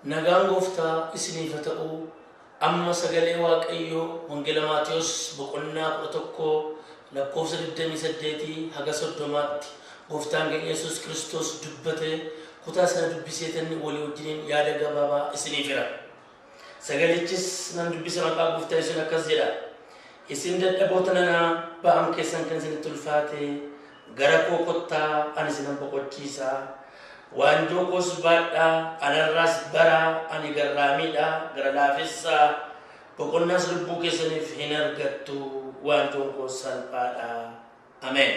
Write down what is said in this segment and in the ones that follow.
Nagaan gooftaa isiniif haa ta'u. Amma sagalee Waaqayyoo Wangeela Maatiyos boqonnaa 11 lakkoofsa 28 haga 30tti gooftaan keenya Yesuus Kiristoos dubbate kutaa sana dubbiseetan walii wajjin yaada gabaabaa isiniif hira. Sagalichis nan dubbisa maqaa gooftaa isin akkas jedha. Isin dadhaboota nana ba'am keessan kan isinitti ulfaate gara koo kottaa ani isinan boqochiisa. Wanjoo koos baadhaa anarraas bara ani garraamiidha gara laafessaa boqonnaas lubbuu keessaniif hin argattu wanjoon koos salphaadha. Ameen.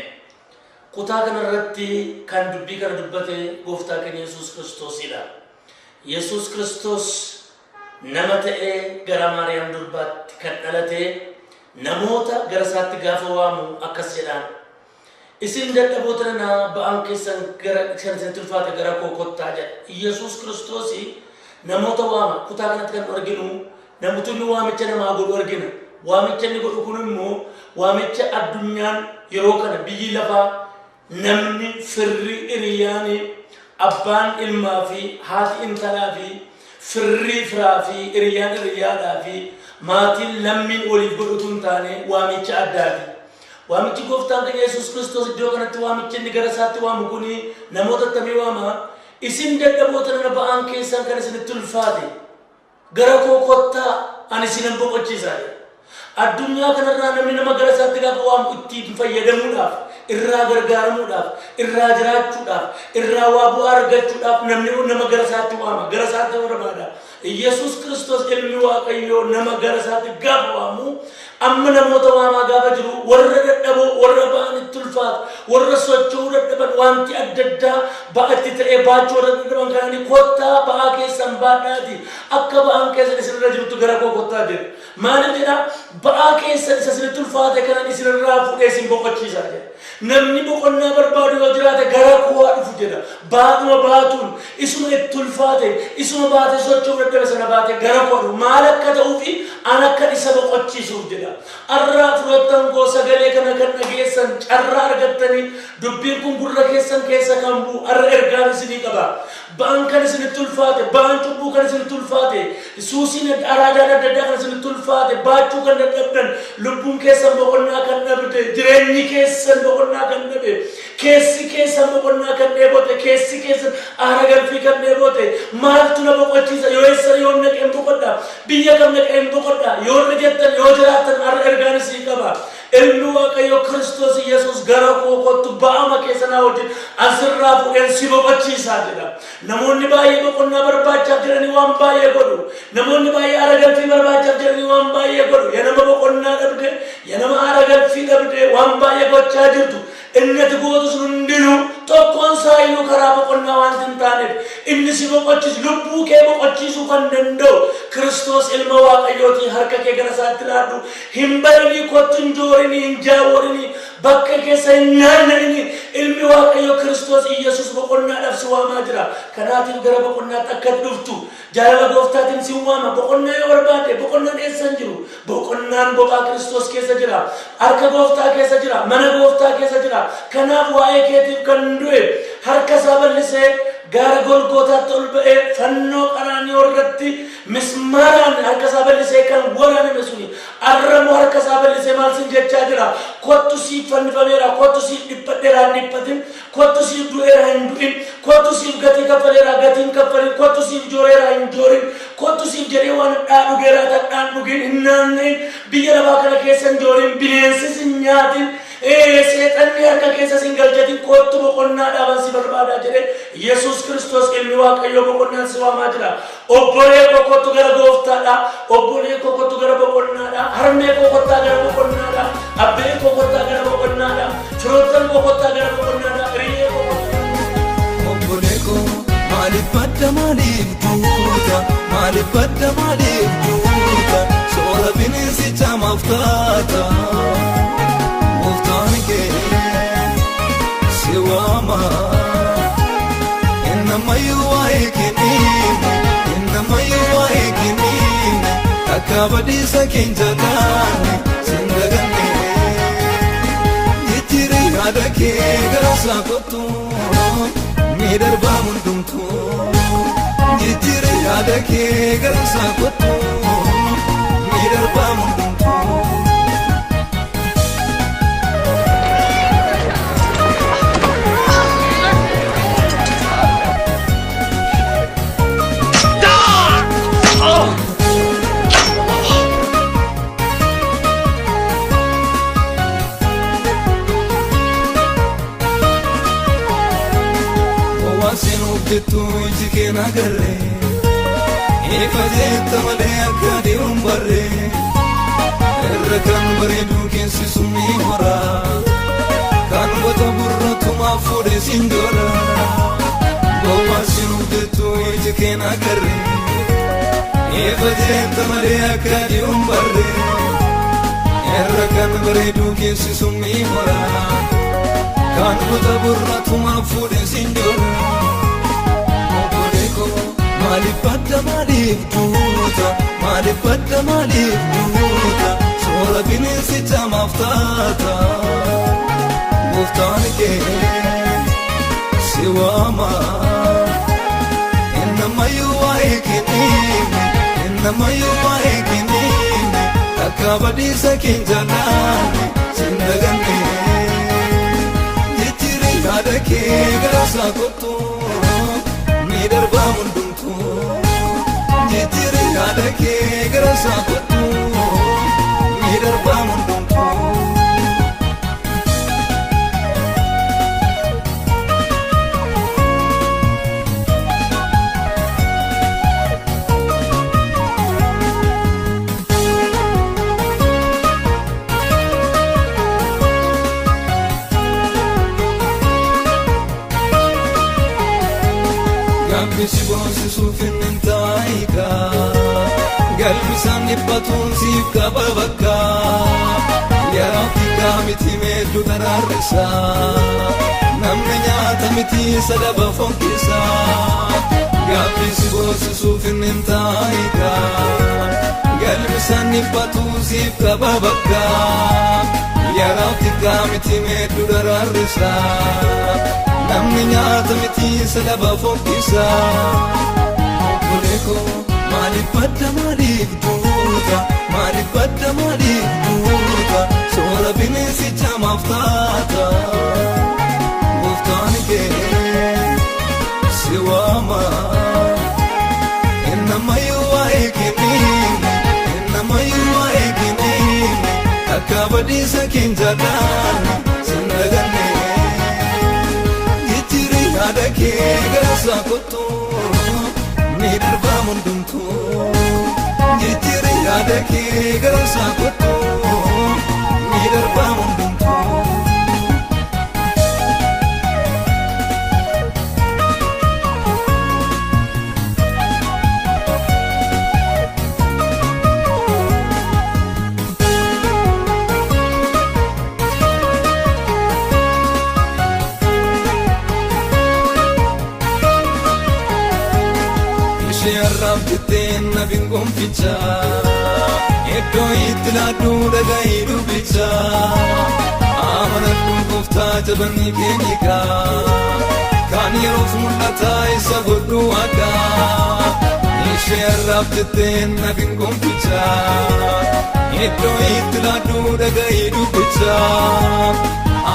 Kutaa kanarratti kan dubbii kana dubbate gooftaa keenya Yesuus Kiristoosidha. Yesuus Kiristoos nama ta'ee gara Maariyaam durbaatti kan dhalate namoota gara isaatti gaafa waamu akkas jedhaan. Isin dadhaboota nana ba'am keessan gara isinitti ulfaate gara koo kottaa jedha. Yesuus Kiristoos namoota waama. Kutaa kanatti kan arginu namoonni waamicha namaa godhu argina. Waamicha inni godhu kun immoo waamicha addunyaan yeroo kana biyyi lafaa namni firri hiriyaan abbaan ilmaa fi haati intalaa fi firri firaa fi hiriyaan hiriyaadhaa fi maatiin lammiin waliif godhutu hin taane waamicha addaati. Waamichi gooftaan keenya Yesuus Kiristoos iddoo kanatti waamicha inni gara isaatti waamu kuni namoota tamii waama. Isin dadhaboota nana ba'aan keessan kan isinitti ulfaate gara koo kottaa ani isinan boqochiisa. Addunyaa kanarraa namni nama gara isaatti gaafa waamu ittiin fayyadamuudhaaf, irraa gargaaramuudhaaf, irraa jiraachuudhaaf, irraa waa bu'aa argachuudhaaf namni nama gara isaatti waama, gara isaatti barbaada. Yesuus Kiristoos ilmi Waaqayyoo nama gara isaatti gaafa waamu amma namoota waamaa gaafa jiru warra dadhaboo warra ba'an itti ulfaatu warra socho'uu dadhaban wanti adda addaa ba'atti ta'ee baachuu warra dadhaban kananii kottaa ba'aa keessan baadhaati akka ba'aan keessan isinirra jirtu gara koo kottaa jedhu. Maaliif jedhaa ba'aa keessan isa isinitti ulfaate kanan isinirraa fuudhee isin boqochiisaa jedha. Namni boqonnaa barbaadu yoo jiraate gara koo haa dhufu jedha. Baatuma baatuun isuma itti ulfaate isuma baate socho'uu dadhabe sana baate gara koo dhufu maal akka ta'uufi an akka isa boqochiisuuf jedha. Arraa fudhattan koo sagalee kana kan dhageessan carraa argattanii dubbiin kun gurra keessan keessa kan bu'u arra ergaan isinii qaba. Ba'aan kan isinitti ulfaate ba'aan cubbuu kan isinitti ulfaate suusiin araadaan adda addaa kan isinitti ulfaate baachuu kan dadhabdan lubbuun keessan boqonnaa kan dhabde jireenyi keessan boqonnaa kan dhabe keessi keessan boqonnaa kan dheebote keessi keessan aara galfii kan dheebote maaltu na boqochiisa yoo eessa yoo naqeen boqodha biyya kam naqeen boqodha yoo jettan yoo jiraattan arra ergaan isii qaba. Ilmi Waaqayyo Kiristoos Yesuus gara koo kottu ba'ama keessanaa wajjin asirraa fuudheen si boqochiisaa jedha. Namoonni baay'ee boqonnaa barbaachaaf jiranii waan baay'ee godhu. Namoonni baay'ee aara galfii barbaachaaf jiranii waan baay'ee godhu. Yaa nama boqonnaa dhabde, yaa nama aara galfii dhabde waan baay'ee gochaa jirtu. Inni ati gootu sun hundinuu tokkoon saayinuu karaa boqonnaa waan hin taaneef inni si boqochiisu lubbuu kee boqochiisuu kan danda'u Kiristoos ilma Waaqayyooti harka kee gara isaatti laadhu hin barinii kottu hin joorinii hin jaawwarinii bakka keessa hin naanna'inii ilmi Waaqayyo Kiristoos Yesuus boqonnaadhaaf si waamaa jira. Kanaatiif gara boqonnaatti akka dhuftu jaalala gooftaatiin si waama. Boqonnaa yoo barbaade boqonnaan eessa hin jiru? Boqonnaan boqaa Kiristoos keessa jira. Harka gooftaa keessa jira. Mana gooftaa keessa jira. Kanaaf waa'ee keetiif kan du'e harka isaa bal'isee gara Golgootaatti ol ba'ee fannoo qaraaniyooo irratti mismaaraan harka isaa bal'isee kan waraaname suni arramoo harka isaa bal'isee maal sin jechaa jira? Kottu siif fannifameera, kottu siif dhiphadheera hin dhiphatin, kottu siif du'eera hin du'in, kottu siif gatii kaffaleera gatii hin kaffalin, kottu siif jooreera hin joorin, kottu siif jedhee waan dhugeera ta'an dhugin hin naanna'in, biyya lafaa kana keessa hin joorin, bineensis hin nyaatin. Seexanni harka keessa sin galchatin kottu boqonnaadhaaf si barbaadaa jedhe Yesuus Kiristoos ilmi Waaqayyoo boqonnaan si waamaa jira. Obbolee koo kottu gara gooftaadha. Obbolee koo kottu gara boqonnaadha. Harmee koo kottaa gara boqonnaadha. Abbee koo kottaa gara boqonnaadha. Firoottan koo kottaa gara boqonnaadha. Hiriyyee koo kottaa. Obbolee koo maaliif badda maaliif duuta maaliif badda maaliif duuta soora bineensicha maaf taata. Siwama inama yuwa ekinin akabadisa kinjatani sindagane yitiri adake garasa kotu midar bamun dumtu yitiri yaada kee gara isaa kottu ni darbaa hundumtuu. Jettu iji kee nagarre eefa jetta malee akka deemuun barre irra kan bareedu keessi sumni hora kan wata burratumaaf fuudhe siin dora. Gowwaasiin jettu iji kee nagarre eefa jetta malee akka deemuun barre irra kan bareedu keessi sumni hora kan wata burratumaaf fuudhe siin dora. Maalif badda maalif duuta maalif badda maalif duuta soora bineensicha maaf taata gooftaan kee si waama innamayyuu waa'ee kennime innamayyuu waa'ee kennime akka badiisa keen jaalaanne sin daganne jijjiirri yaada kee gara isaa kottu ni darbaa hundumtuu. Jijjiirri yaada kee gara isaa kottu ni darbaa hundumtuu. Gabbisi boonsisuuf hin taa'ika galbisaan dhibbatuun siif qaba bakka yerootti gaamiti meeddu daraarrisa namni nyaata miti sadaba fonkisa. Gabbisi boonsisuuf hin taa'ika galbisaan dhibbatuun siif qaba bakka yerootti gaamiti meeddu daraarrisa namni nyaata miti sadaba fonkisa. Obboleeko maalif badda maalif duuta maalif badda maalif duuta soora bineensicha maaf taata gooftaan kee si waama innamayyuu waa'ee kennime innamayyuu waa'ee kennime akka badiisa keen jaalaanne sin daganne. Yaada kee gara isaa kottu ni darbaa hundumtuu. Jijjiirri yaada kee gara isaa kottu ni darbaa hundumtuu. Rabbiteen nabin gonficha eddoo itti laaduu dhaga'i dubbicha amanadhu gooftaa jabanni keenyika kan yeroof mul'ata isa godhu addaa. Ishee rabbiteen nabin gonficha eddoo itti laaduu dhaga'i dubbicha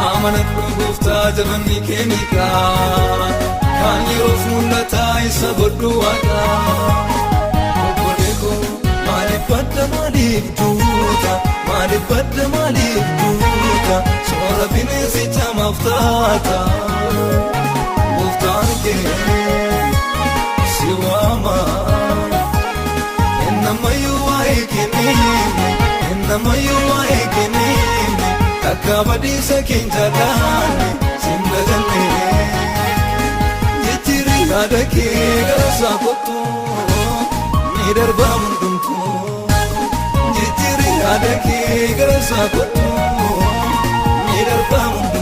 amanadhu gooftaa jabanni keenyika kan yeroof mul'ata isa godhu addaa. Obboleeko maalif badda maalif duuta maalif badda maalif duuta soora bineensicha maaf taata gooftaan kee si waama innamayyuu waa'ee kennime innamayyuu waa'ee kennime akka badiisa keen jaalaanne sin daganne. Yaada kee gara isaa kottu ni darbaa hundumtuu. Jijjiirri yaada kee gara isaa kottu ni darbaa hundumtuu.